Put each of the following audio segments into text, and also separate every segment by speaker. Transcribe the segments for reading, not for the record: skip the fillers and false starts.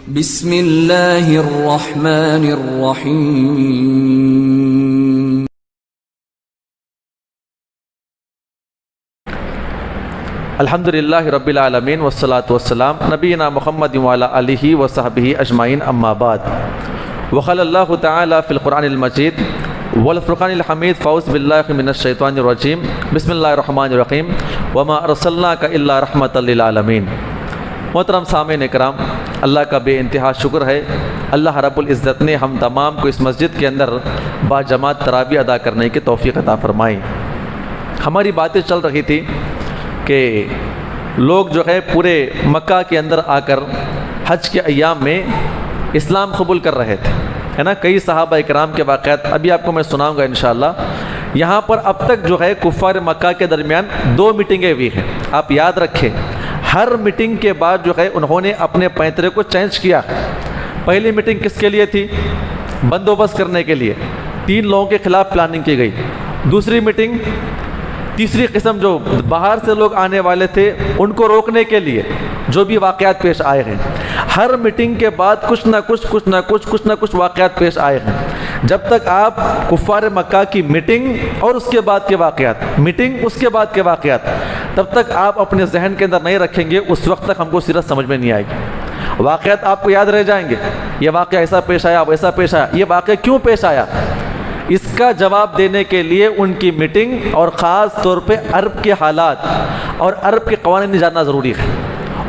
Speaker 1: بسم اللہ الرحمن الرحیم
Speaker 2: الحمدللہ رب العالمین والصلاة والسلام نبینا محمد وعلی آلہ وصحبہ اجمعین اما بعد وقال اللہ تعالی فی القرآن المجید والفرقان الحمید فاعوذ باللہ من الشیطان الرجیم بسم اللہ الرحمن الرحیم وما ارسلناک الا رحمۃ للعالمین۔ محترم سامعین اکرام، اللہ کا بے انتہا شکر ہے، اللہ رب العزت نے ہم تمام کو اس مسجد کے اندر با جماعت تراویح ادا کرنے کی توفیق عطا فرمائی۔ ہماری باتیں چل رہی تھی کہ لوگ جو ہے پورے مکہ کے اندر آ کر حج کے ایام میں اسلام قبول کر رہے تھے، ہے نا۔ کئی صحابہ اکرام کے واقعات ابھی آپ کو میں سناؤں گا انشاءاللہ۔ یہاں پر اب تک جو ہے کفار مکہ کے درمیان 2 میٹنگیں ہوئی ہیں، آپ یاد رکھیں۔ ہر میٹنگ کے بعد جو ہے انہوں نے اپنے پیترے کو چینج کیا۔ پہلی میٹنگ کس کے لیے تھی؟ بندوبست کرنے کے لیے، 3 لوگوں کے خلاف پلاننگ کی گئی۔ دوسری میٹنگ تیسری قسم جو باہر سے لوگ آنے والے تھے ان کو روکنے کے لیے، جو بھی واقعات پیش آئے ہیں۔ ہر میٹنگ کے بعد کچھ نہ کچھ واقعات پیش آئے ہیں۔ جب تک آپ کفار مکہ کی میٹنگ اور اس کے بعد کے واقعات، میٹنگ اس کے بعد کے واقعات، تب تک آپ اپنے ذہن کے اندر نہیں رکھیں گے، اس وقت تک ہم کو سیرت سمجھ میں نہیں آئے گی۔ واقعات آپ کو یاد رہ جائیں گے، یہ واقعہ ایسا پیش آیا، ویسا پیش آیا، یہ واقعہ کیوں پیش آیا، اس کا جواب دینے کے لیے ان کی میٹنگ اور خاص طور پہ عرب کے حالات اور عرب کے قوانین جاننا ضروری ہے،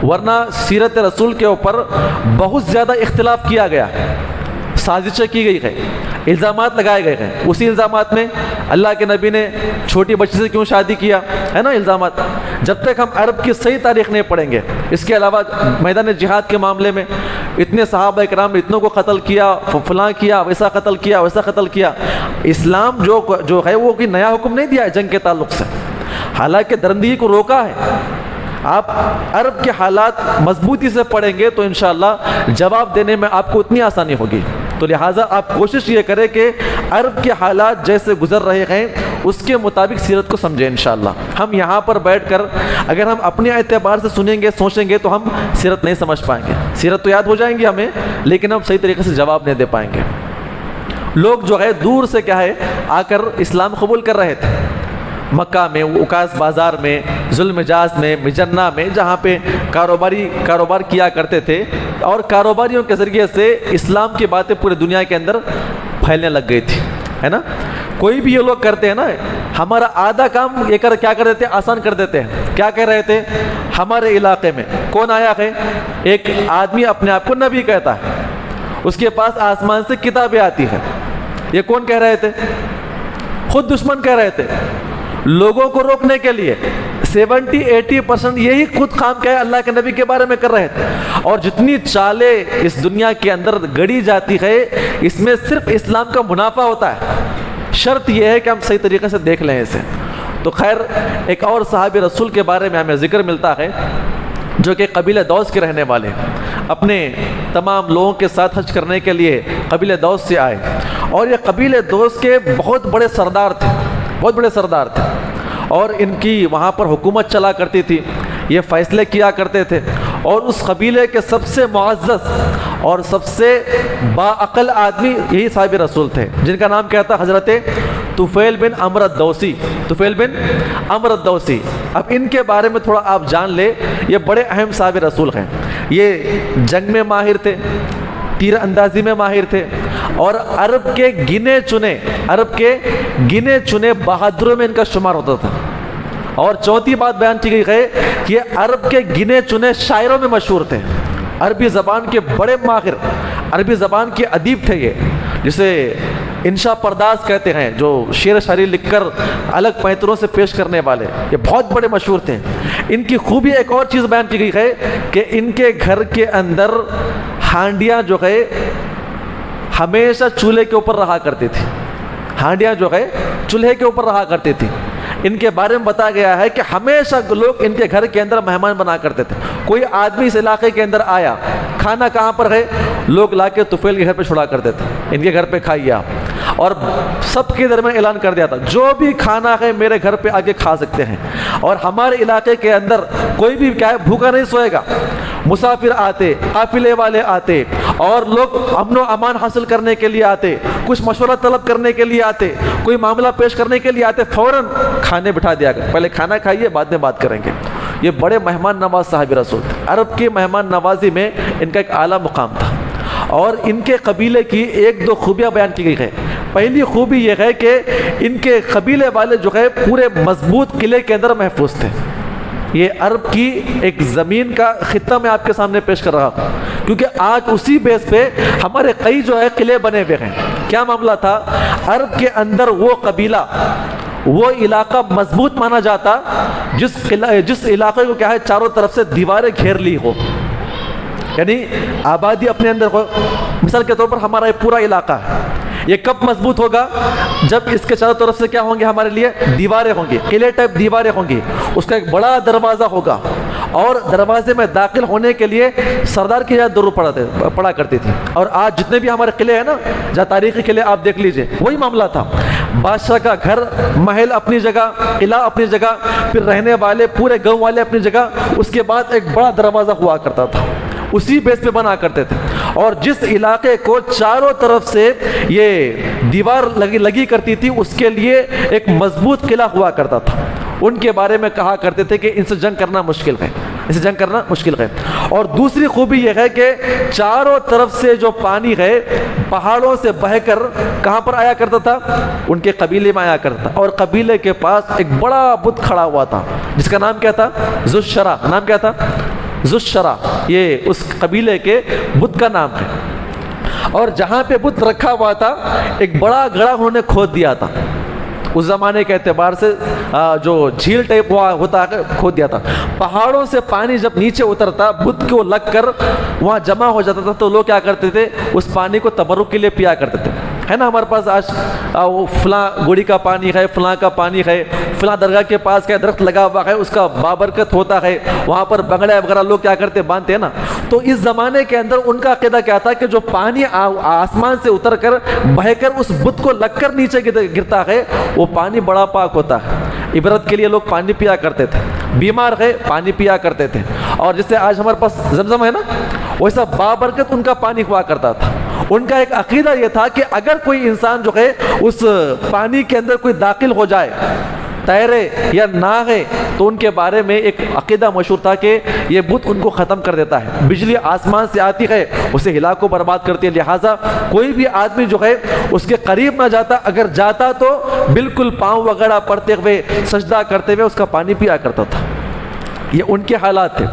Speaker 2: ورنہ سیرت رسول کے اوپر بہت زیادہ اختلاف کیا گیا ہے، سازشیں کی گئی ہے، الزامات لگائے گئے ہیں۔ اسی الزامات میں اللہ کے نبی نے چھوٹی بچی سے کیوں شادی کیا، ہے نا، الزامات۔ جب تک ہم عرب کی صحیح تاریخ نہیں پڑھیں گے، اس کے علاوہ میدان جہاد کے معاملے میں اتنے صحابہ اکرام نے اتنوں کو قتل کیا، فلاں کیا، ویسا قتل کیا، ویسا قتل کیا۔ اسلام جو ہے وہ کوئی نیا حکم نہیں دیا ہے جنگ کے تعلق سے، حالانکہ درندگی کو روکا ہے۔ آپ عرب کے حالات مضبوطی سے پڑھیں گے تو انشاءاللہ جواب دینے میں آپ کو اتنی آسانی ہوگی۔ تو لہٰذا آپ کوشش یہ کریں کہ عرب کے حالات جیسے گزر رہے ہیں اس کے مطابق سیرت کو سمجھیں انشاءاللہ۔ ہم یہاں پر بیٹھ کر اگر ہم اپنے اعتبار سے سنیں گے، سوچیں گے تو ہم سیرت نہیں سمجھ پائیں گے۔ سیرت تو یاد ہو جائیں گی ہمیں، لیکن ہم صحیح طریقے سے جواب نہیں دے پائیں گے۔ لوگ جو ہے دور سے کیا ہے آ کر اسلام قبول کر رہے تھے، مکہ میں، اکاس بازار میں، ذوالمجاز میں، مجنہ میں، جہاں پہ کاروبار کیا کرتے تھے، اور کاروباریوں کے ذریعے سے اسلام کی باتیں پورے دنیا کے اندر پھیلنے لگ گئی تھی، ہے نا۔ کوئی بھی یہ لوگ کرتے ہیں نا، ہمارا آدھا کام یہ کیا کر دیتے ہیں، آسان کر دیتے ہیں۔ کیا کہہ رہے تھے؟ ہمارے علاقے میں کون آیا ہے؟ ایک آدمی اپنے آپ کو نبی کہتا ہے، اس کے پاس آسمان سے کتابیں آتی ہیں۔ یہ کون کہہ رہے تھے؟ خود دشمن کہہ رہے تھے۔ لوگوں کو روکنے کے لیے 70-80% یہی خود کام کیا ہے اللہ کے نبی کے بارے میں کر رہے تھے۔ اور جتنی چالیں اس دنیا کے اندر گڑی جاتی ہے، اس میں صرف اسلام کا منافع ہوتا ہے۔ شرط یہ ہے کہ ہم صحیح طریقے سے دیکھ لیں اسے۔ تو خیر، ایک اور صحابی رسول کے بارے میں ہمیں ذکر ملتا ہے جو کہ قبیلہ دوس کے رہنے والے ہیں، اپنے تمام لوگوں کے ساتھ حج کرنے کے لیے قبیلہ دوس سے آئے، اور یہ قبیلہ دوس کے بہت بڑے سردار تھے، اور ان کی وہاں پر حکومت چلا کرتی تھی، یہ فیصلے کیا کرتے تھے۔ اور اس قبیلے کے سب سے معزز اور سب سے باعقل آدمی یہی صاحب رسول تھے، جن کا نام کیا تھا؟ حضرت طفیل بن عمرو الدوسی۔ اب ان کے بارے میں تھوڑا آپ جان لیں، یہ بڑے اہم صاحب رسول ہیں۔ یہ جنگ میں ماہر تھے، تیر اندازی میں ماہر تھے، اور عرب کے گنے چنے بہادروں میں ان کا شمار ہوتا تھا۔ اور چوتھی بات بیان کی گئی ہے کہ یہ عرب کے گنے چنے شاعروں میں مشہور تھے، عربی زبان کے بڑے ماہر، عربی زبان کے ادیب تھے یہ، جسے انشا پرداز کہتے ہیں، جو شعر شاعری لکھ کر الگ پیتروں سے پیش کرنے والے، یہ بہت بڑے مشہور تھے۔ ان کی خوبی ایک اور چیز بیان کی گئی ہے کہ ان کے گھر کے اندر ہانڈیاں جو ہے ہمیشہ چولہے کے اوپر رہا کرتی تھی، ان کے بارے میں بتایا گیا ہے کہ ہمیشہ لوگ ان کے گھر کے اندر مہمان بنا کرتے تھے۔ کوئی آدمی اس علاقے کے اندر آیا، کھانا کہاں پر ہے، لوگ لا کے طفیل کے گھر پہ چھڑا کرتے تھے، ان کے گھر پہ کھائیے آپ، اور سب کے درمیان اعلان کر دیا تھا جو بھی کھانا ہے میرے گھر پہ آگے کھا سکتے ہیں، اور ہمارے علاقے کے اندر کوئی بھی کیا ہے بھوکا نہیں سوئے گا۔ مسافر آتے، قافلے والے آتے، اور لوگ امن و امان حاصل کرنے کے لیے آتے، کچھ مشورہ طلب کرنے کے لیے آتے، کوئی معاملہ پیش کرنے کے لیے آتے، فوراً کھانے بٹھا دیا کر، پہلے کھانا کھائیے بعد میں بات کریں گے۔ یہ بڑے مہمان نواز صاحب رسول تھے۔ عرب کی مہمان نوازی میں ان کا ایک اعلیٰ مقام تھا، اور ان کے قبیلے کی ایک دو خوبیاں بیان کی گئی ہیں۔ پہلی خوبی یہ ہے کہ ان کے قبیلے والے جو ہے پورے مضبوط قلعے کے اندر محفوظ تھے۔ یہ عرب کی ایک زمین کا خطہ میں آپ کے سامنے پیش کر رہا ہوں، کیونکہ آج اسی بیس پہ ہمارے کئی جو ہے قلعے بنے ہوئے ہیں۔ کیا معاملہ تھا؟ عرب کے اندر وہ قبیلہ، وہ علاقہ مضبوط مانا جاتا جس علاقے کو کیا ہے چاروں طرف سے دیواریں گھیر لی ہو، یعنی آبادی اپنے اندر ہو۔ مثال کے طور پر ہمارا یہ پورا علاقہ ہے، یہ کب مضبوط ہوگا؟ جب اس کے چاروں طرف سے کیا ہوں گے ہمارے لیے؟ دیواریں ہوں گی، قلعے ٹائپ دیواریں ہوں گی، اس کا ایک بڑا دروازہ ہوگا، اور دروازے میں داخل ہونے کے لیے سردار کی یاد درود پڑا کرتی تھی۔ اور آج جتنے بھی ہمارے قلعے ہیں نا، جہاں تاریخی قلعے آپ دیکھ لیجئے، وہی معاملہ تھا۔ بادشاہ کا گھر، محل اپنی جگہ، قلعہ اپنی جگہ، پھر رہنے والے پورے گاؤں والے اپنی جگہ، اس کے بعد ایک بڑا دروازہ ہوا کرتا تھا، اسی بیس پہ بنا کرتے تھے۔ اور جس علاقے کو چاروں طرف سے یہ دیوار لگی کرتی تھی، اس کے لیے ایک مضبوط قلعہ ہوا کرتا تھا۔ ان کے بارے میں کہا کرتے تھے کہ ان سے جنگ کرنا مشکل ہے، ان سے جنگ کرنا مشکل ہے۔ اور دوسری خوبی یہ ہے کہ چاروں طرف سے جو پانی ہے پہاڑوں سے بہہ کر کہاں پر آیا کرتا تھا؟ ان کے قبیلے میں آیا کرتا تھا، اور قبیلے کے پاس ایک بڑا بت کھڑا ہوا تھا جس کا نام کیا تھا؟ ذو الشرا۔ نام کیا تھا؟ ذو الشرا، یہ اس قبیلے کے بت کا نام ہے۔ اور جہاں پہ بت رکھا ہوا تھا ایک بڑا گڑھا انہوں نے کھود دیا تھا، اس زمانے کے اعتبار سے جو جھیل ٹائپ ہوتا ہے کھود دیا تھا۔ پہاڑوں سے پانی جب نیچے اترتا بت کو لگ کر وہاں جمع ہو جاتا تھا، تو لوگ کیا کرتے تھے؟ اس پانی کو تبرک کے لیے پیا کرتے تھے۔ ہے نا ہمارے پاس آج فلاں گوڑی کا پانی ہے، فلاں کا پانی ہے، فلاں درگاہ کے پاس کیا درخت لگا ہوا ہے، اس کا بابرکت ہوتا ہے، وہاں پر بنگڑے وغیرہ لوگ کیا کرتے؟ باندھتے ہیں نا۔ تو اس زمانے کے اندر ان کا عقیدہ کیا تھا کہ جو پانی آسمان سے اتر کر بہہ کر اس بت کو لگ کر نیچے گرتا ہے، وہ پانی بڑا پاک ہوتا ہے۔ عبرت کے لیے لوگ پانی پیا کرتے تھے، بیمار ہے پانی پیا کرتے تھے، اور جیسے آج ہمارے پاس زمزم ہے نا، ویسا بابرکت ان کا پانی ہوا کرتا تھا۔ ان کا ایک عقیدہ یہ تھا کہ اگر کوئی انسان جو ہے اس پانی کے اندر کوئی داخل ہو جائے، تیرے یا نہ ہے، تو ان کے بارے میں ایک عقیدہ مشہور تھا کہ یہ بت ان کو ختم کر دیتا ہے۔ بجلی آسمان سے آتی ہے، اسے ہلاک و برباد کرتی ہے، لہٰذا کوئی بھی آدمی جو ہے اس کے قریب نہ جاتا، اگر جاتا تو بالکل پاؤں وغیرہ پڑتے ہوئے سجدہ کرتے ہوئے اس کا پانی پیا کرتا تھا۔ یہ ان کے حالات تھے۔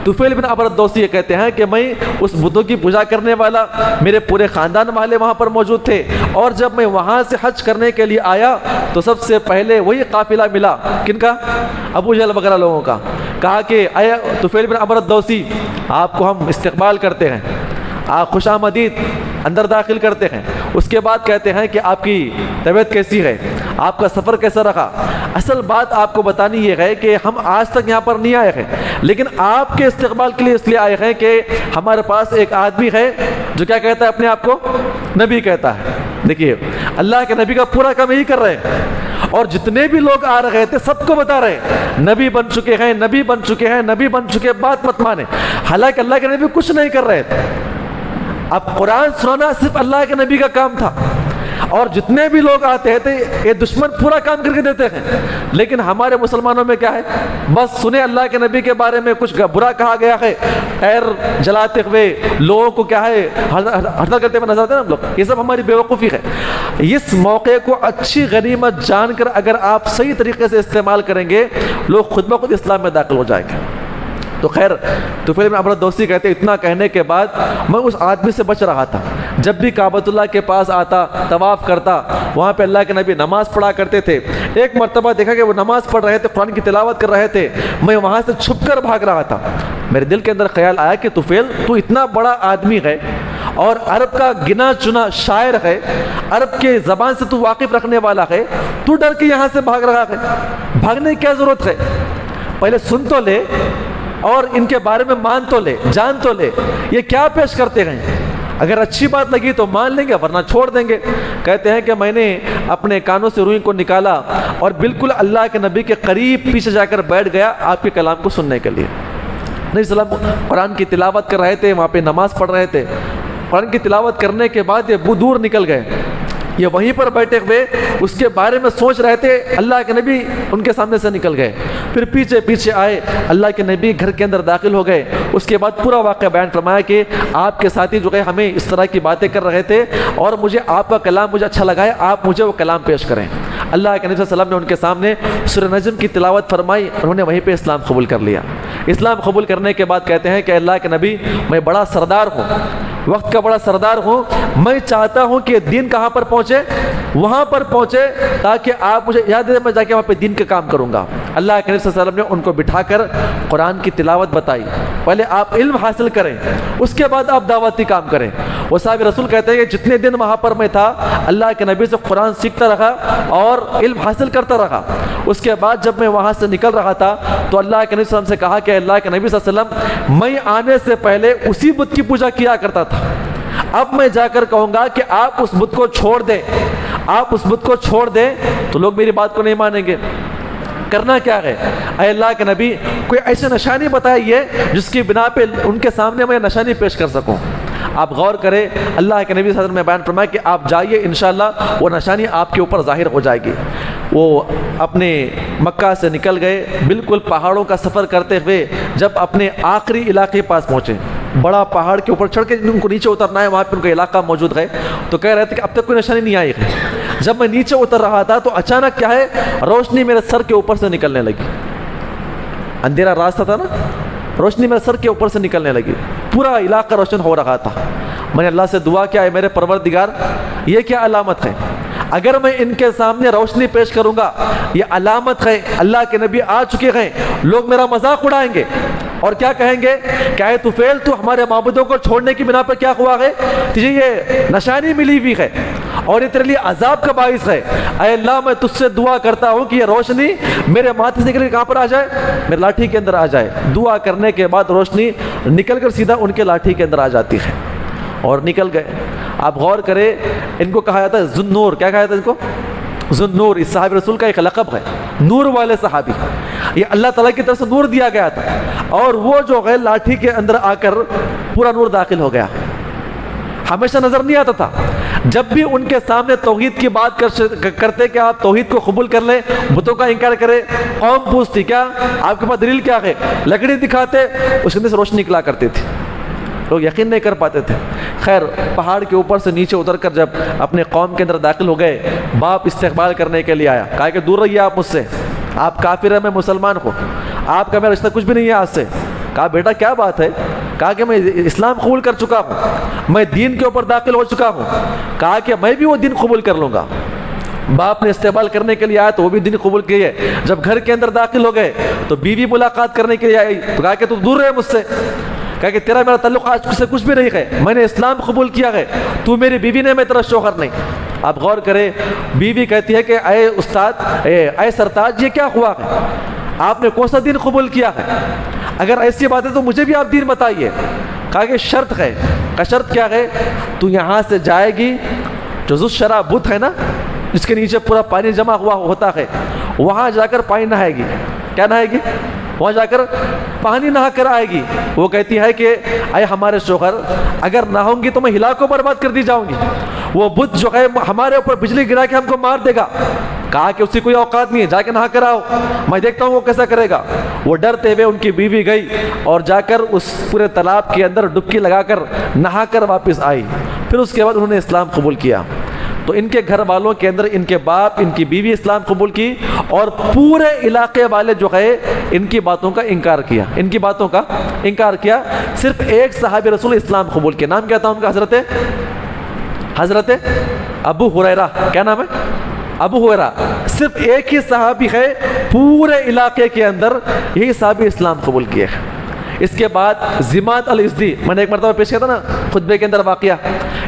Speaker 2: طفیل بن عمرو الدوسی یہ کہتے ہیں کہ میں اس بتوں کی پوجا کرنے والا، میرے پورے خاندان والے وہاں پر موجود تھے، اور جب میں وہاں سے حج کرنے کے لیے آیا تو سب سے پہلے وہی قافلہ ملا۔ کن کا؟ ابو جہل وغیرہ لوگوں کا۔ کہا کہ اے طفیل بن عمرو الدوسی، آپ کو ہم استقبال کرتے ہیں، آپ خوش آمدید اندر داخل کرتے ہیں۔ اس کے بعد کہتے ہیں کہ آپ کی طبیعت کیسی ہے، آپ کا سفر کیسا رہا۔ اصل بات آپ کو بتانی یہ ہے کہ ہم آج تک یہاں پر نہیں آئے ہیں، لیکن آپ کے استقبال کے لیے اس لیے آئے ہیں کہ ہمارے پاس ایک آدمی ہے جو کیا کہتا ہے اپنے آپ کو؟ نبی کہتا ہے۔ دیکھیے اللہ کے نبی کا پورا کام یہی کر رہے ہیں، اور جتنے بھی لوگ آ رہے تھے سب کو بتا رہے ہیں نبی بن چکے ہیں، نبی بن چکے ہیں، نبی بن چکے، بات مت مانے۔ حالانکہ اللہ کے نبی کچھ نہیں کر رہے تھے، اب قرآن سنانا صرف اللہ کے نبی کا کام تھا، اور جتنے بھی لوگ آتے تھے یہ دشمن پورا کام کر کے دیتے ہیں۔ لیکن ہمارے مسلمانوں میں کیا ہے؟ بس سنے اللہ کے نبی کے بارے میں کچھ برا کہا گیا ہے، پیر جلاتے ہوئے لوگوں کو کیا ہے ہڑتال کرتے ہوئے نظر آتے ہیں ہم لوگ۔ یہ سب ہماری بیوقوفی ہے۔ اس موقع کو اچھی غنیمت جان کر اگر آپ صحیح طریقے سے استعمال کریں گے، لوگ خود بخود اسلام میں داخل ہو جائیں گے۔ تو خیر طفیل بن عمرو الدوسی کہتے اتنا کہنے کے بعد میں اس آدمی سے بچ رہا تھا۔ جب بھی کعبۃ اللہ کے پاس آتا، طواف کرتا، وہاں پہ اللہ کے نبی نماز پڑھا کرتے تھے۔ ایک مرتبہ دیکھا کہ وہ نماز پڑھ رہے تھے، قرآن کی تلاوت کر رہے تھے، میں وہاں سے چھپ کر بھاگ رہا تھا۔ میرے دل کے اندر خیال آیا کہ طفیل تو اتنا بڑا آدمی ہے اور عرب کا گنا چنا شاعر ہے، عرب کے زبان سے تو واقف رکھنے والا ہے، تو ڈر کے یہاں سے بھاگ رہا ہے، بھاگنے کی کیا ضرورت ہے؟ پہلے سن تو لے اور ان کے بارے میں مان تو لے، جان تو لے، یہ کیا پیش کرتے ہیں؟ اگر اچھی بات لگی تو مان لیں گے ورنہ چھوڑ دیں گے۔ کہتے ہیں کہ میں نے اپنے کانوں سے روئی کو نکالا اور بالکل اللہ کے نبی کے قریب پیچھے جا کر بیٹھ گیا آپ کے کلام کو سننے کے لیے۔ نبی صلی اللہ علیہ وسلم قرآن کی تلاوت کر رہے تھے، وہاں پہ نماز پڑھ رہے تھے. قرآن کی تلاوت کرنے کے بعد یہ دور نکل گئے، یہ وہیں پر بیٹھے ہوئے اس کے بارے میں سوچ رہے تھے. اللہ کے نبی ان کے سامنے سے نکل گئے، پھر پیچھے پیچھے آئے، اللہ کے نبی گھر کے اندر داخل ہو گئے. اس کے بعد پورا واقعہ بیان فرمایا کہ آپ کے ساتھی جو ہے ہمیں اس طرح کی باتیں کر رہے تھے اور مجھے آپ کا کلام مجھے اچھا لگا ہے، آپ مجھے وہ کلام پیش کریں. اللہ کے نبی صلی اللہ علیہ وسلم نے ان کے سامنے سورہ نجم کی تلاوت فرمائی، انہوں نے وہیں پہ اسلام قبول کر لیا. اسلام قبول کرنے کے بعد کہتے ہیں کہ اللہ کے نبی میں بڑا سردار ہوں، وقت کا بڑا سردار ہوں، میں چاہتا ہوں کہ دین کہاں پر پہنچے، وہاں پر پہنچے تاکہ آپ مجھے یاد دیں، میں جا کے وہاں پہ دین کا کام کروں گا. اللہ کے نبی صلی اللہ علیہ وسلم نے ان کو بٹھا کر قرآن کی تلاوت بتائی. پہلے آپ علم حاصل کریں، اس کے بعد آپ دعوتی کام کریں. وہ صاحب رسول کہتے ہیں کہ جتنے دن وہاں پر میں تھا اللہ کے نبی سے قرآن سیکھتا رہا اور علم حاصل کرتا رہا. اس کے بعد جب میں وہاں سے نکل رہا تھا تو اللہ کے نبی صلی اللہ علیہ وسلم سے کہا کہ اللہ کے نبی صلی اللہ علیہ وسلم میں آنے سے پہلے اسی بت کی پوجا کیا کرتا تھا، اب میں جا کر کہوں گا کہ آپ اس بت کو چھوڑ دیں، آپ اس بت کو چھوڑ دیں تو لوگ میری بات کو نہیں مانیں گے. کرنا کیا ہے؟ اے اللہ کے نبی کوئی ایسی نشانی بتائیے جس کی بنا پہ ان کے سامنے میں نشانی پیش کر سکوں. آپ غور کریں، اللہ کے نبی صلی اللہ علیہ وسلم نے بیان فرمایا کہ آپ جائیے، انشاءاللہ وہ نشانی آپ کے اوپر ظاہر ہو جائے گی. وہ اپنے مکہ سے نکل گئے، بالکل پہاڑوں کا سفر کرتے ہوئے جب اپنے آخری علاقے کے پاس پہنچے، بڑا پہاڑ کے اوپر چڑھ کے ان کو نیچے اترنا ہے، وہاں پہ ان کا علاقہ موجود ہے، تو کہہ رہے تھے کہ اب تک کوئی نشانی نہیں آئی ہے. جب میں نیچے اتر رہا تھا تو اچانک کیا ہے، روشنی میرے سر کے اوپر سے نکلنے لگی. اندھیرا راستہ تھا نا، روشنی میرے سر کے اوپر سے نکلنے لگی، پورا علاقہ روشن ہو رہا تھا. میں نے اللہ سے دعا کیا، ہے میرے پروردگار یہ کیا علامت ہے؟ اگر میں ان کے سامنے روشنی پیش کروں گا یہ علامت ہے اللہ کے نبی آ چکے ہیں، لوگ میرا مذاق اڑائیں گے اور کیا کہیں گے کہ اے طفیل تو ہمارے معبودوں کو چھوڑنے کی بنا پر کیا ہوا ہے، تجھے یہ نشانی ملی ہوئی ہے اور یہ تیرے لیے عذاب کا باعث ہے. اے اللہ میں تجھ سے دعا کرتا ہوں کہ یہ روشنی میرے ماتھے سے نکل کے کہاں پر آ جائے، میرے لاٹھی کے اندر آ جائے. دعا کرنے کے بعد روشنی نکل کر سیدھا ان کے لاٹھی کے اندر آ جاتی ہے اور نکل گئے. آپ غور کریں، ان کو کہا جاتا ہے ذو النور. کیا کہا جاتا ہے ان کو؟ ذو النور. اس صحابی رسول کا ایک لقب ہے، نور والے صحابی. یہ اللہ تعالیٰ کی طرف سے نور دیا گیا تھا اور وہ جو ہے لاٹھی کے اندر آ کر پورا نور داخل ہو گیا. ہمیشہ نظر نہیں آتا تھا. جب بھی ان کے سامنے توحید کی بات کرتے کہ آپ توحید کو قبول کر لیں، بتوں کا انکار کرے، قوم پوچھتی کیا آپ کے پاس دلیل کیا ہے، لکڑی دکھاتے، اس کے اندر سے روشنی نکلا کرتی تھی. لوگ یقین نہیں کر پاتے تھے. خیر پہاڑ کے اوپر سے نیچے اتر کر جب اپنے قوم کے اندر داخل ہو گئے، باپ استقبال کرنے کے لیے آیا، کہا کہ دور رہیے آپ مجھ سے، آپ کافر ہیں، میں مسلمان ہوں، آپ کا میرا رشتہ کچھ بھی نہیں ہے آج سے. کہا بیٹا کیا بات ہے؟ کہا کہ میں اسلام قبول کر چکا ہوں، میں دین کے اوپر داخل ہو چکا ہوں. کہا کہ میں بھی وہ دین قبول کر لوں گا. باپ نے استقبال کرنے کے لیے آیا تو وہ بھی دین قبول کیے. جب گھر کے اندر داخل ہو گئے تو بیوی ملاقات کرنے کے لیے آئی تو کہا کہ تو دور رہے مجھ سے، کہا کہ تیرا میرا تعلق آج سے کچھ بھی نہیں ہے، میں نے اسلام قبول کیا ہے، تو میری بیوی نے، میں تیرا شوہر نہیں. آپ غور کریں، بیوی کہتی ہے کہ اے استاد، اے سرتاج یہ کیا ہوا ہے، آپ نے کون سا دین قبول کیا ہے؟ اگر ایسی بات ہے تو مجھے بھی آپ دین بتائیے. کہا کہ شرط ہے. کا شرط کیا ہے؟ تو یہاں سے جائے گی، جو ذو شراب بت ہے نا جس کے نیچے پورا پانی جمع ہوا ہوتا ہے، وہاں جا کر پانی نہائے گی. کیا نہائے گی؟ وہاں جا کر پانی نہا کر آئے گی. وہ کہتی ہے کہ اے ہمارے شوہر اگر نہاؤں گی تو میں ہلا کو برباد کر دی جاؤں گی، وہ بت جو ہے ہمارے اوپر بجلی گرا کے ہم کو مار دے گا. کہا کہ اس کی کوئی اوقات نہیں ہے، جا کے نہا کر آؤ، میں دیکھتا ہوں وہ کیسا کرے گا. وہ ڈرتے ہوئے ان کی بیوی گئی اور جا کر اس پورے تالاب کے اندر ڈبکی لگا کر نہا کر واپس آئی. پھر اس کے بعد انہوں نے اسلام قبول کیا. تو ان کے گھر والوں کے اندر ان کے باپ، ان کی بیوی اسلام قبول کی اور پورے علاقے والے جو ہے ان کی باتوں کا انکار کیا، ان کی باتوں کا انکار کیا. صرف ایک صحابی رسول اسلام قبول کیا. نام کیا تھا ان کا؟ حضرت ابو ہریرہ. کیا نام ہے؟ ابو ہریرہ. صرف ایک ہی صحابی ہے پورے علاقے کے اندر، یہی صحابی اسلام قبول کیے. اس کے بعد ضماد الازدی، میں نے ایک مرتبہ پیش کیا تھا نا خطبے کے اندر واقعہ،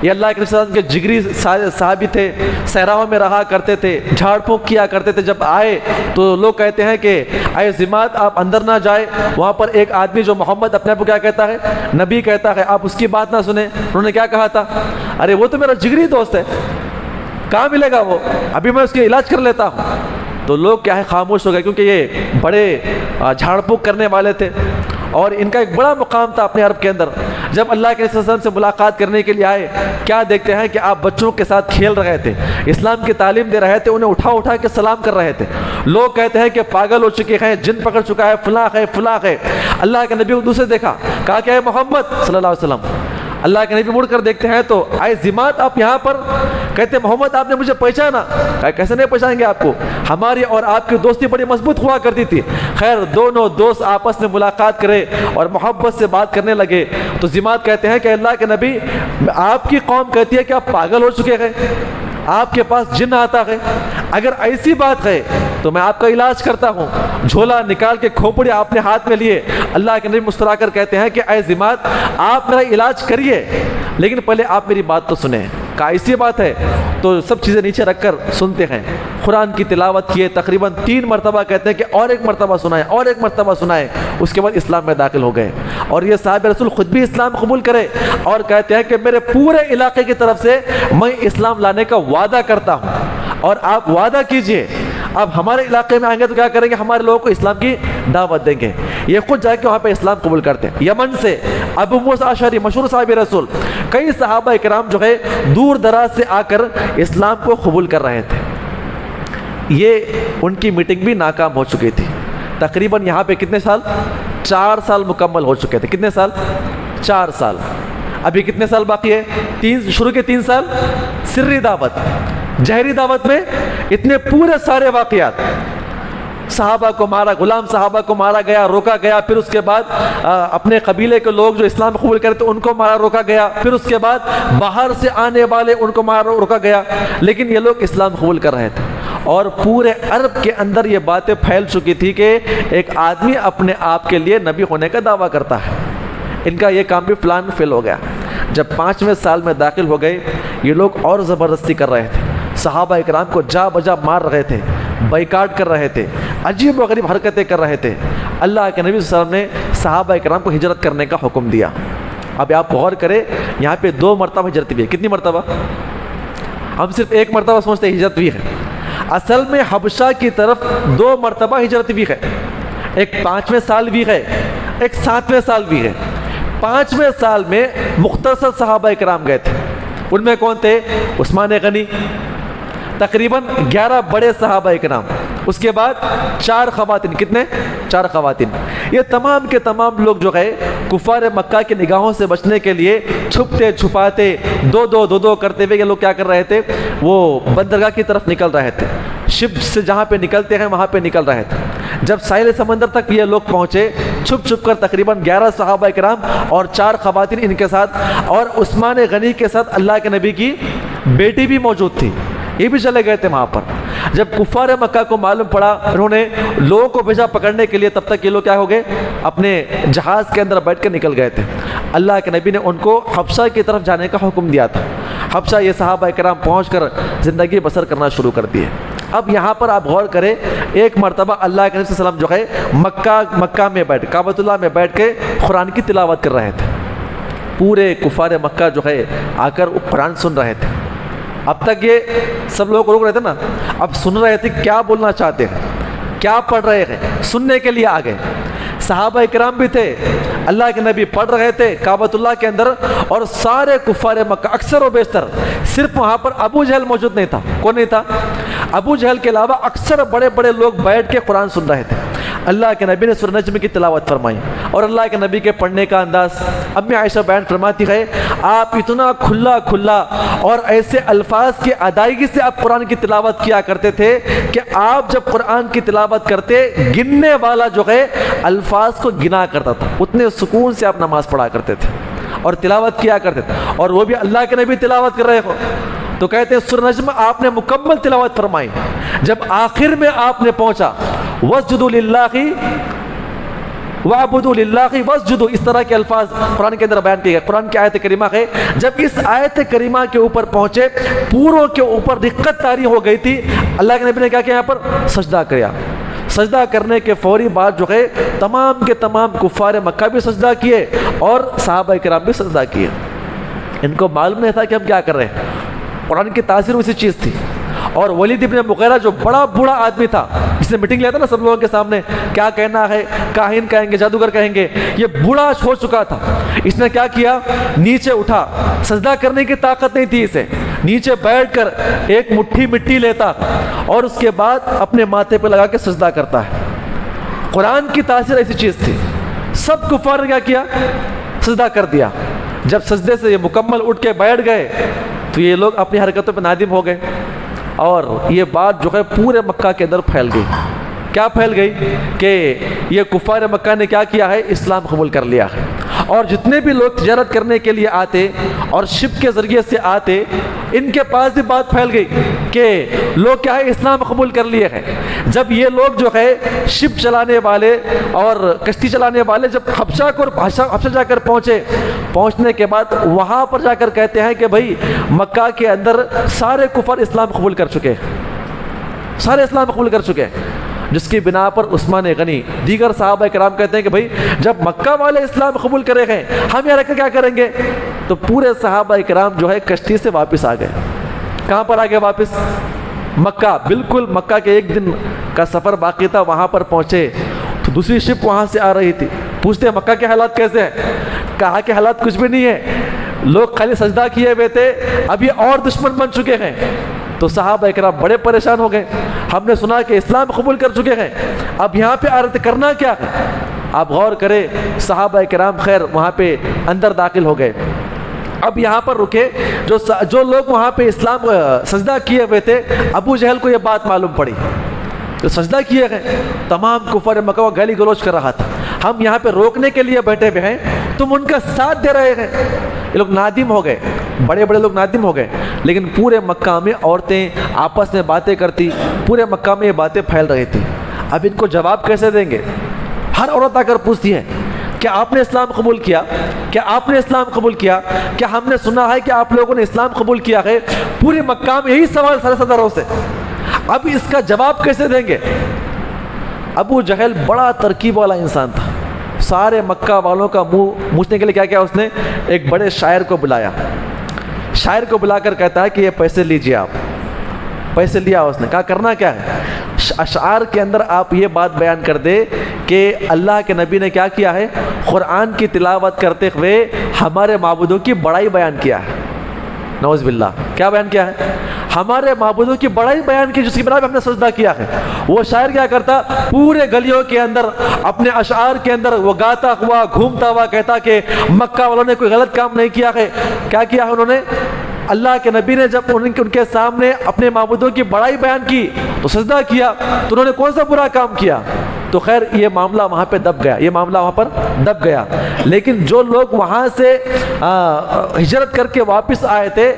Speaker 2: یہ اللہ کے رسول کے جگری صحابی تھے، صحراؤں میں رہا کرتے تھے، جھاڑ پھونک کیا کرتے تھے. جب آئے تو لوگ کہتے ہیں کہ اے ضماد آپ اندر نہ جائے. وہاں پر ایک آدمی جو محمد اپنے آپ کو کیا کہتا ہے، نبی کہتا ہے، آپ اس کی بات نہ سنیں. انہوں نے کیا کہا تھا؟ ارے وہ تو میرا جگری دوست ہے، کہاں ملے گا وہ، ابھی میں اس کے علاج کر لیتا ہوں. تو لوگ کیا ہے خاموش ہو گئے، کیونکہ یہ بڑے جھاڑ پھونک کرنے والے تھے اور ان کا ایک بڑا مقام تھا اپنے عرب کے اندر. جب اللہ کے رسول صلی اللہ علیہ وسلم سے ملاقات کرنے کے لیے آئے, کیا دیکھتے ہیں کہ آپ بچوں کے ساتھ کھیل رہے تھے, اسلام کی تعلیم دے رہے تھے, انہیں اٹھا اٹھا کے سلام کر رہے تھے. لوگ کہتے ہیں کہ پاگل ہو چکے ہیں, جن پکڑ چکا ہے, فلاں ہے فلاں ہے. اللہ کے نبی کو دوسرے دیکھا, کہا کہ اے محمد صلی اللہ علیہ وسلم. اللہ کے نبی مڑ کر دیکھتے ہیں تو آئے ذمات آپ یہاں پر. کہتے محمد آپ نے مجھے پہچانا؟ کہا کیسے نہیں پہچانیں گے آپ کو, ہماری اور آپ کی دوستی بڑی مضبوط ہوا کرتی تھی. خیر دونوں دوست آپس میں ملاقات کرے اور محبت سے بات کرنے لگے. تو ذمات کہتے ہیں کہ اللہ کے نبی, آپ کی قوم کہتی ہے کہ آپ پاگل ہو چکے ہیں, آپ کے پاس جن آتا ہے, اگر ایسی بات ہے تو میں آپ کا علاج کرتا ہوں. جھولا نکال کے کھوپڑی آپ نے ہاتھ میں لیے. اللہ کے نبی مسکرا کر کہتے ہیں کہ اے ذمات, آپ میرا علاج کریے, لیکن پہلے آپ میری بات تو سنیں. کہا ایسی بات ہے؟ تو سب چیزیں نیچے رکھ کر سنتے ہیں. قرآن کی تلاوت کیے, تقریباً 3 مرتبہ کہتے ہیں کہ اور ایک مرتبہ سنائے, اور ایک مرتبہ سنائے. اس کے بعد اسلام میں داخل ہو گئے. اور یہ صاحب رسول خود بھی اسلام قبول کرے اور کہتے ہیں کہ میرے پورے علاقے کی طرف سے میں اسلام لانے کا وعدہ کرتا ہوں, اور آپ وعدہ کیجئے اب ہمارے علاقے میں آئیں گے تو کیا کریں گے, ہمارے لوگوں کو اسلام کی دعوت دیں گے. یہ خود جا کے وہاں پہ اسلام قبول کرتے ہیں. یمن سے ابو موسیٰ اشعری, مشہور صحابی رسول, کئی صحابہ کرام جو ہے دور دراز سے آ کر اسلام کو قبول کر رہے تھے. یہ ان کی میٹنگ بھی ناکام ہو چکی تھی. تقریباً یہاں پہ کتنے سال, 4 سال مکمل ہو چکے تھے. کتنے سال, 4 سال. ابھی کتنے سال باقی ہے, 3. شروع کے 3 سال سری دعوت, جہری دعوت میں اتنے پورے سارے واقعات. صحابہ کو مارا, غلام صحابہ کو مارا گیا, روکا گیا. پھر اس کے بعد اپنے قبیلے کے لوگ جو اسلام قبول کرتے ان کو مارا, روکا گیا. پھر اس کے بعد باہر سے آنے والے ان کو مارا, روکا گیا. لیکن یہ لوگ اسلام قبول کر رہے تھے. اور پورے عرب کے اندر یہ باتیں پھیل چکی تھی کہ ایک آدمی اپنے آپ کے لیے نبی ہونے کا دعویٰ کرتا ہے. ان کا یہ کام بھی پلان فیل ہو گیا. جب 5ویں سال میں داخل ہو گئے, یہ لوگ اور زبردستی کر رہے تھے. صحابہ اکرام کو جا بجا مار رہے تھے, بائیکاٹ کر رہے تھے, عجیب و غریب حرکتیں کر رہے تھے. اللہ کے نبی صلی اللہ علیہ وسلم نے صحابہ اکرام کو ہجرت کرنے کا حکم دیا. اب آپ غور کریں, یہاں پہ 2 مرتبہ ہجرت بھی ہے. کتنی مرتبہ؟ ہم صرف 1 مرتبہ سمجھتے ہیں ہجرت بھی ہے. اصل میں حبشہ کی طرف 2 مرتبہ ہجرت بھی ہے. ایک 5ویں سال بھی ہے, ایک 7ویں سال بھی ہے. 5ویں سال میں مختصر صحابہ اکرام گئے تھے. ان میں کون تھے؟ عثمان غنی, تقریباً 11 بڑے صحابہ اکرام. اس کے بعد 4 خواتین. کتنے؟ 4 خواتین. یہ تمام کے تمام لوگ جو ہے کفار مکہ کی نگاہوں سے بچنے کے لیے چھپتے چھپاتے 2 کرتے ہوئے یہ لوگ کیا کر رہے تھے, وہ بندرگاہ کی طرف نکل رہے تھے. شپ سے جہاں پہ نکلتے ہیں وہاں پہ نکل رہے تھے. جب ساحل سمندر تک یہ لوگ پہنچے, چھپ چھپ کر تقریباً 11 صحابہ کرام اور 4 خواتین ان کے ساتھ, اور عثمان غنی کے ساتھ اللہ کے نبی کی بیٹی بھی موجود تھی, یہ بھی چلے گئے تھے وہاں پر. جب کفار مکہ کو معلوم پڑا, انہوں نے لوگوں کو بھیجا پکڑنے کے لیے. تب تک یہ لوگ کیا ہو گئے, اپنے جہاز کے اندر بیٹھ کے نکل گئے تھے. اللہ کے نبی نے ان کو حبشہ کی طرف جانے کا حکم دیا تھا. حبشہ یہ صحابہ کرام پہنچ کر زندگی بسر کرنا شروع کر دیے. اب یہاں پر آپ غور کریں, ایک مرتبہ اللہ کے نبی صلی اللہ علیہ وسلم جو ہے مکہ میں بیٹھ, کعبۃ اللہ میں بیٹھ کے قرآن کی تلاوت کر رہے تھے. پورے کفار مکہ جو ہے آ کر قرآن سن رہے تھے. اب تک یہ سب لوگ روک رہے تھے نا, اب سن رہے تھے کیا بولنا چاہتے ہیں, کیا پڑھ رہے ہیں, سننے کے لیے آ گئے. صحابہ اکرام بھی تھے, اللہ کے نبی پڑھ رہے تھے کعبۃ اللہ کے اندر, اور سارے کفار مکہ اکثر و بیشتر, صرف وہاں پر ابو جہل موجود نہیں تھا. کون نہیں تھا؟ ابو جہل کے علاوہ اکثر بڑے بڑے لوگ بیٹھ کے قرآن سن رہے تھے. اللہ کے نبی نے سورہ نجم کی تلاوت فرمائی, اور اللہ کے نبی کے پڑھنے کا انداز امی عائشہ بیان فرماتی ہے, آپ اتنا کھلا کھلا اور ایسے الفاظ کی ادائیگی سے آپ قرآن کی تلاوت کیا کرتے تھے کہ آپ جب قرآن کی تلاوت کرتے, گننے والا جو ہے الفاظ کو گنا کرتا تھا. اتنے سکون سے آپ نماز پڑھا کرتے تھے اور تلاوت کیا کرتے تھے, اور وہ بھی اللہ کے نبی تلاوت کر رہے ہو. تو کہتے ہیں سورہ نجم آپ نے مکمل تلاوت فرمائی. جب آخر میں آپ نے پہنچا, وَاسْجُدُوا لِلَّهِ وَعْبُدُوا لِلَّهِ وَاسْجُدُوا, اس طرح کے الفاظ قرآن کے اندر بیان کیے گئے. قرآن کی آیت کریمہ ہے, جب اس آیت کریمہ کے اوپر پہنچے, پوروں کے اوپر دقت طاری ہو گئی تھی. اللہ کے نبی نے کیا کیا, یہاں پر سجدہ کیا. سجدہ کرنے کے فوری بعد جو ہے تمام کے تمام کفار مکہ بھی سجدہ کیے اور صحابہ کرام بھی سجدہ کیے. ان کو معلوم نہیں تھا کہ ہم کیا کر رہے ہیں. قرآن کی تاثیر اسی چیز تھی. اور ولید ابن مغیرہ جو بڑا بوڑھا آدمی تھا, اس نے میٹنگ لیا تھا نا سب لوگوں کے سامنے، کیا کہنا ہے، کاہن کہیں گے، جادوگر کہیں گے، یہ بوڑھا ہو چکا تھا. اس نے کیا کیا، نیچے اٹھا، سجدہ کرنے کی طاقت نہیں تھی اسے، نیچے بیٹھ کر ایک مٹھی مٹی لیتا اور اس کے بعد اپنے ماتھے پہ لگا کے سجدہ کرتا ہے. قرآن کی تاثیر ایسی چیز تھی. سب کفار نے کیا کیا، سجدہ کر دیا. جب سجدے سے یہ مکمل اٹھ کے بیٹھ گئے تو یہ لوگ اپنی حرکتوں پہ نادم ہو گئے اور یہ بات جو ہے پورے مکہ کے اندر پھیل گئی. کیا پھیل گئی کہ یہ کفار مکہ نے کیا کیا ہے، اسلام قبول کر لیا ہے. اور جتنے بھی لوگ تجارت کرنے کے لیے آتے اور شپ کے ذریعے سے آتے، ان کے پاس بھی بات پھیل گئی کہ لوگ کیا ہے، اسلام قبول کر لیے ہیں. جب یہ لوگ جو ہے شپ چلانے والے اور کشتی چلانے والے جب حبشہ جا کر پہنچنے کے بعد وہاں پر جا کر کہتے ہیں کہ بھائی مکہ کے اندر سارے کفار اسلام قبول کر چکے ہیں، سارے اسلام قبول کر چکے ہیں. جس کی بنا پر عثمان غنی دیگر صحابہ کرام کہتے ہیں کہ بھائی جب مکہ والے اسلام قبول کرے ہیں ہم یہاں رہ کر کیا کریں گے. تو پورے صحابہ کرام جو ہے کشتی سے واپس آ گئے. کہاں پر آ گئے واپس؟ مکہ. بالکل مکہ کے ایک دن کا سفر باقی تھا، وہاں پر پہنچے تو دوسری شپ وہاں سے آ رہی تھی. پوچھتے ہیں مکہ کے حالات کیسے ہیں؟ کہا کہ حالات کچھ بھی نہیں ہے، لوگ خالی سجدہ کیے ہوئے تھے، اب یہ اور دشمن بن چکے ہیں. تو صحابہ کرام بڑے پریشان ہو گئے. ہم نے سنا کہ اسلام قبول کر چکے ہیں، اب یہاں پہ آ رہے تھے، کرنا کیا ہے؟ آپ غور کریں، صحابہ کرام خیر وہاں پہ اندر داخل ہو گئے. اب یہاں پر رکے، جو لوگ وہاں پہ اسلام سجدہ کیے ہوئے تھے، ابو جہل کو یہ بات معلوم پڑی. جو سجدہ کیے گئے تمام کفار مکہ کو گالی گلوچ کر رہا تھا، ہم یہاں پہ روکنے کے لیے بیٹھے ہوئے ہیں، تم ان کا ساتھ دے رہے ہیں. یہ لوگ نادم ہو گئے، بڑے بڑے لوگ نادم ہو گئے. لیکن پورے مکہ میں عورتیں آپس میں باتیں کرتی، پورے مکہ میں یہ باتیں پھیل رہی تھی. اب ان کو جواب کیسے دیں گے؟ ہر عورت آ کر پوچھتی ہے کیا آپ نے اسلام قبول کیا؟ کیا آپ نے اسلام قبول کیا؟ کیا ہم نے سنا ہے کہ آپ لوگوں نے اسلام قبول کیا ہے؟ پوری مکہ میں یہی سوال سر صدروں سے. اب اس کا جواب کیسے دیں گے؟ ابو جہل بڑا ترکیب والا انسان تھا. سارے مکہ والوں کا منہ موچنے کے لیے کیا کیا اس نے؟ ایک بڑے شاعر کو بلایا. شاعر کو بلا کر کہتا ہے کہ یہ پیسے لیجئے. آپ پیسے لیا. اس نے کہا کرنا کیا ہے؟ اشعار کے اندر آپ یہ بات بیان کر دے کہ اللہ کے نبی نے کیا کیا ہے، قرآن کی تلاوت کرتے ہوئے ہمارے معبودوں کی بڑائی بیان کیا ہے. نعوذ باللہ. کیا بیان کیا ہے؟ ہمارے معبودوں کی بڑائی بیان کی، جس کی بنا پہ ہم نے سجدہ کیا ہے. وہ شاعر کیا کرتا، پورے گلیوں کے اندر اپنے اشعار کے اندر وہ گاتا ہوا گھومتا ہوا کہتا کہ مکہ والوں نے کوئی غلط کام نہیں کیا ہے. کیا کیا ہے انہوں نے؟ اللہ کے نبی نے جب ان کے سامنے اپنے معبودوں کی بڑائی بیان کی تو سجدہ کیا، تو انہوں نے کون سا برا کام کیا؟ تو خیر یہ معاملہ وہاں پہ دب گیا، یہ معاملہ وہاں پر دب گیا. لیکن جو لوگ وہاں سے ہجرت کر کے واپس آئے تھے،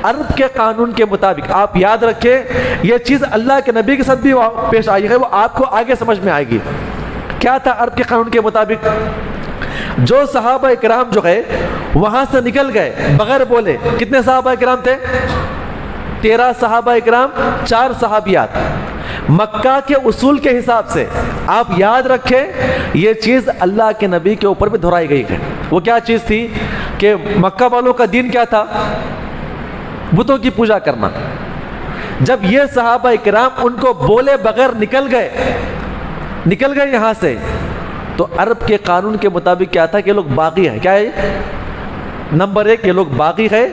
Speaker 2: عرب کے قانون کے مطابق، آپ یاد رکھیں یہ چیز اللہ کے نبی کے ساتھ بھی پیش آئی ہے، وہ آپ کو آگے سمجھ میں آئے گی. کیا تھا عرب کے قانون کے مطابق؟ جو صحابہ کرام جو ہے وہاں سے نکل گئے بغیر بولے. کتنے صحابہ کرام تھے؟ 13 صحابہ کرام، 4 صحابیات. مکہ کے اصول کے حساب سے آپ یاد رکھیں یہ چیز اللہ کے نبی کے اوپر بھی دہرائی گئی ہے. وہ کیا چیز تھی کہ مکہ والوں کا دین کیا تھا؟ بتوں کی پوجا کرنا. جب یہ صحابہ کرام ان کو بولے بغیر نکل گئے یہاں سے، تو عرب کے قانون کے مطابق کیا تھا کہ یہ لوگ باغی ہیں. کیا ہے؟ نمبر 1 یہ لوگ باغی ہے،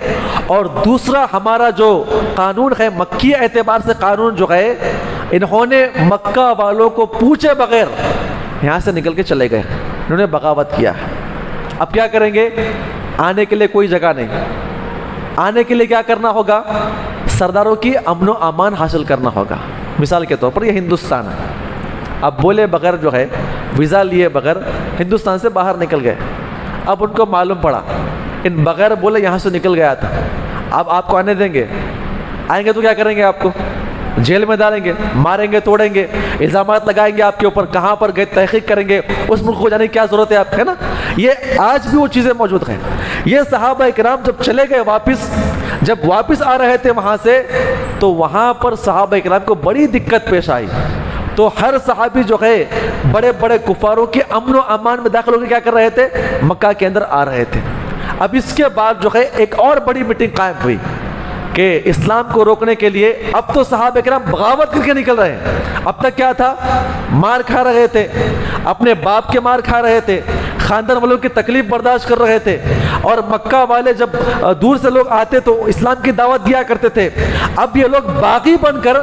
Speaker 2: اور دوسرا ہمارا جو قانون ہے مکی اعتبار سے قانون جو ہے، انہوں نے مکہ والوں کو پوچھے بغیر یہاں سے نکل کے چلے گئے، انہوں نے بغاوت کیا. اب کیا کریں گے؟ آنے کے لیے کوئی جگہ نہیں. آنے کے لیے کیا کرنا ہوگا؟ سرداروں کی امن و امان حاصل کرنا ہوگا. مثال کے طور پر یہ ہندوستان ہے، اب بولے بغیر جو ہے ویزا لیے بغیر ہندوستان سے باہر نکل گئے. اب ان کو معلوم پڑا ان بغیر بولے یہاں سے نکل گیا تھا. اب آپ کو آنے دیں گے؟ آئیں گے تو کیا کریں گے؟ آپ کو جیل میں ڈالیں گے، ماریں گے، توڑیں گے، الزامات لگائیں گے آپ کے اوپر، کہاں پر گئے تحقیق کریں گے، اس ملک کو جانے کی کیا ضرورت ہے آپ ہے نا. یہ آج بھی وہ چیزیں موجود ہیں. یہ صحابہ کرام جب چلے گئے جب واپس آ رہے تھے وہاں سے، تو وہاں پر صحابہ کرام کو بڑی دقت پیش آئی. تو ہر صحابی جو ہے بڑے بڑے کفاروں کے امن و امان میں داخل ہو کے کیا کر رہے تھے؟ مکہ کے اندر آ رہے تھے. اب اس کے بعد جو ہے ایک اور بڑی میٹنگ قائم ہوئی. کہ اسلام کو روکنے کے لیے اب تو صحابہ کرام بغاوت کر کے نکل رہے ہیں. اب تک کیا تھا؟ مار کھا رہے تھے، اپنے باپ کے مار کھا رہے تھے، خاندان والوں کی تکلیف برداشت کر رہے تھے، اور مکہ والے جب دور سے لوگ آتے تو اسلام کی دعوت دیا کرتے تھے. اب یہ لوگ باغی بن کر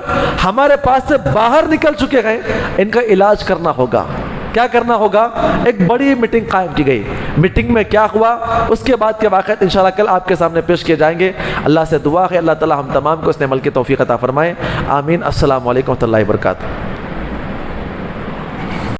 Speaker 2: ہمارے پاس سے باہر نکل چکے ہیں، ان کا علاج کرنا ہوگا. کیا کرنا ہوگا؟ ایک بڑی میٹنگ قائم کی گئی. میٹنگ میں کیا ہوا، اس کے بعد کے واقعات انشاءاللہ کل آپ کے سامنے پیش کیے جائیں گے. اللہ سے دعا ہے اللہ تعالی ہم تمام کو اس نے عمل کی توفیق عطا فرمائے. آمین. السلام علیکم و رحمۃ اللہ وبرکاتہ.